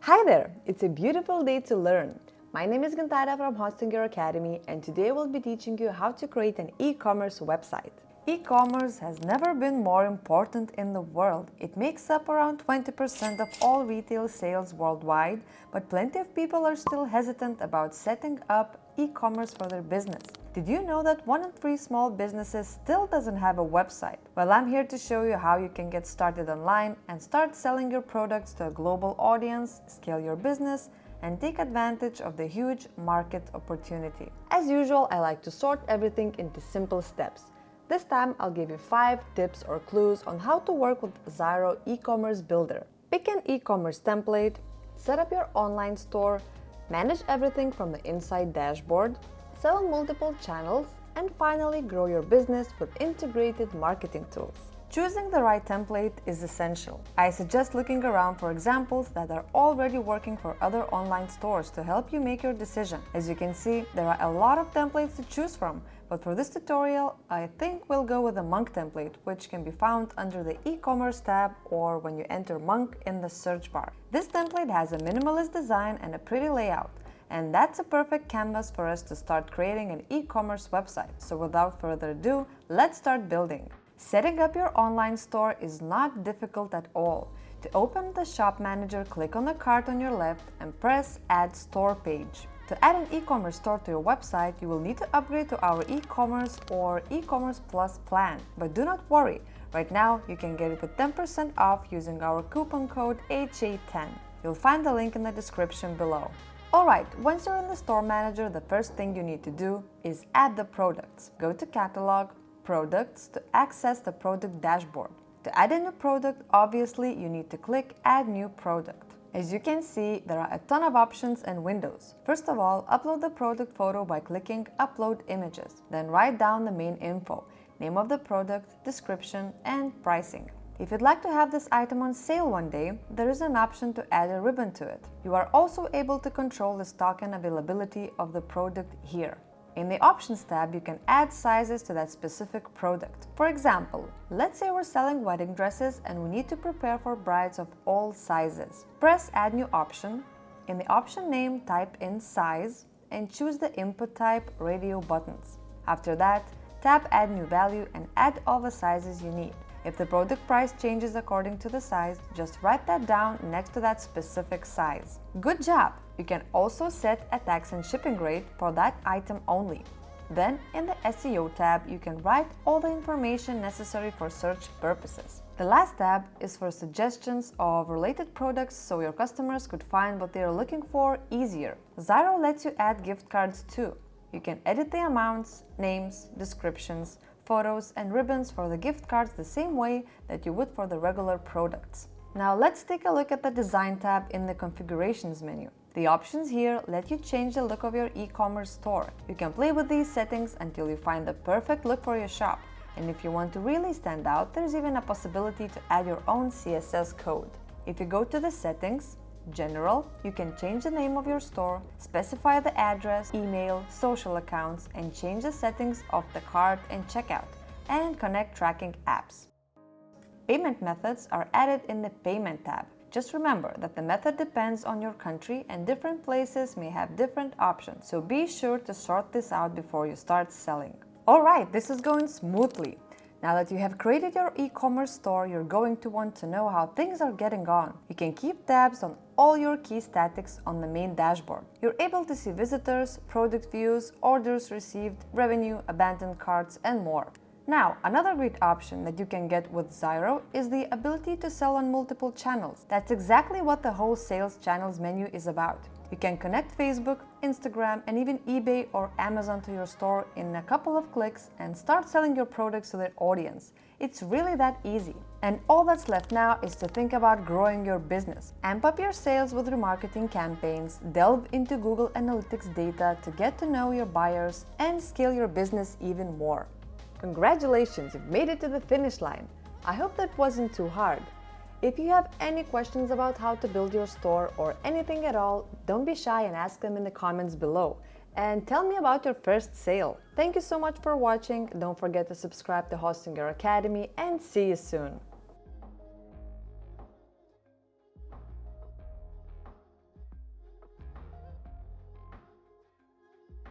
Hi there! It's a beautiful day to learn. My name is Gantara from Hosting Your Academy, and today we'll be teaching you how to create an e-commerce website. E-commerce has never been more important in the world. It makes up around 20% of all retail sales worldwide, but plenty of people are still hesitant about setting up e-commerce for their business. Did you know that 1 in 3 small businesses still doesn't have a website? Well, I'm here to show you how you can get started online and start selling your products to a global audience, scale your business, and take advantage of the huge market opportunity. As usual, I like to sort everything into simple steps. This time, I'll give you 5 tips or clues on how to work with Zyro e-commerce builder. Pick an e-commerce template, set up your online store, manage everything from the inside dashboard, sell on multiple channels, and finally grow your business with integrated marketing tools. Choosing the right template is essential. I suggest looking around for examples that are already working for other online stores to help you make your decision. As you can see, there are a lot of templates to choose from, but for this tutorial, I think we'll go with the Monk template, which can be found under the e-commerce tab or when you enter Monk in the search bar. This template has a minimalist design and a pretty layout, and that's a perfect canvas for us to start creating an e-commerce website. So without further ado, let's start building. Setting up your online store is not difficult at all. To open the Shop Manager, click on the cart on your left and press Add Store Page. To add an e-commerce store to your website, you will need to upgrade to our e-commerce or e-commerce plus plan. But do not worry, right now you can get it with 10% off using our coupon code HA10. You'll find the link in the description below. Alright, once you're in the Store Manager, the first thing you need to do is add the products. Go to Catalog, Products to access the product dashboard. To add a new product, obviously you need to click Add New Product. As you can see, there are a ton of options and windows. First of all, upload the product photo by clicking Upload Images. Then write down the main info, name of the product, description, and pricing. If you'd like to have this item on sale one day, there is an option to add a ribbon to it. You are also able to control the stock and availability of the product here. In the Options tab, you can add sizes to that specific product. For example, let's say we're selling wedding dresses and we need to prepare for brides of all sizes. Press Add New Option. In the option name, type in size and choose the input type radio buttons. After that, tap Add New Value and add all the sizes you need. If the product price changes according to the size, just write that down next to that specific size. Good job! You can also set a tax and shipping rate for that item only. Then, in the SEO tab, you can write all the information necessary for search purposes. The last tab is for suggestions of related products so your customers could find what they are looking for easier. Zyro lets you add gift cards too. You can edit the amounts, names, descriptions, photos, and ribbons for the gift cards the same way that you would for the regular products. Now let's take a look at the Design tab in the Configurations menu. The options here let you change the look of your e-commerce store. You can play with these settings until you find the perfect look for your shop. And if you want to really stand out, there's even a possibility to add your own CSS code. If you go to the Settings, General, you can change the name of your store, specify the address, email, social accounts, and change the settings of the cart and checkout, and connect tracking apps. Payment methods are added in the Payment tab. Just remember that the method depends on your country and different places may have different options, so be sure to sort this out before you start selling. Alright, this is going smoothly. Now that you have created your e-commerce store, you're going to want to know how things are getting on. You can keep tabs on all your key statics on the main dashboard. You're able to see visitors, product views, orders received, revenue, abandoned carts, and more. Now, another great option that you can get with Zyro is the ability to sell on multiple channels. That's exactly what the whole Sales Channels menu is about. You can connect Facebook, Instagram, and even eBay or Amazon to your store in a couple of clicks and start selling your products to their audience. It's really that easy. And all that's left now is to think about growing your business. Amp up your sales with remarketing campaigns, delve into Google Analytics data to get to know your buyers, and scale your business even more. Congratulations, you've made it to the finish line. I hope that wasn't too hard. If you have any questions about how to build your store or anything at all, don't be shy and ask them in the comments below. And tell me about your first sale. Thank you so much for watching. Don't forget to subscribe to Hosting Your Academy and see you soon.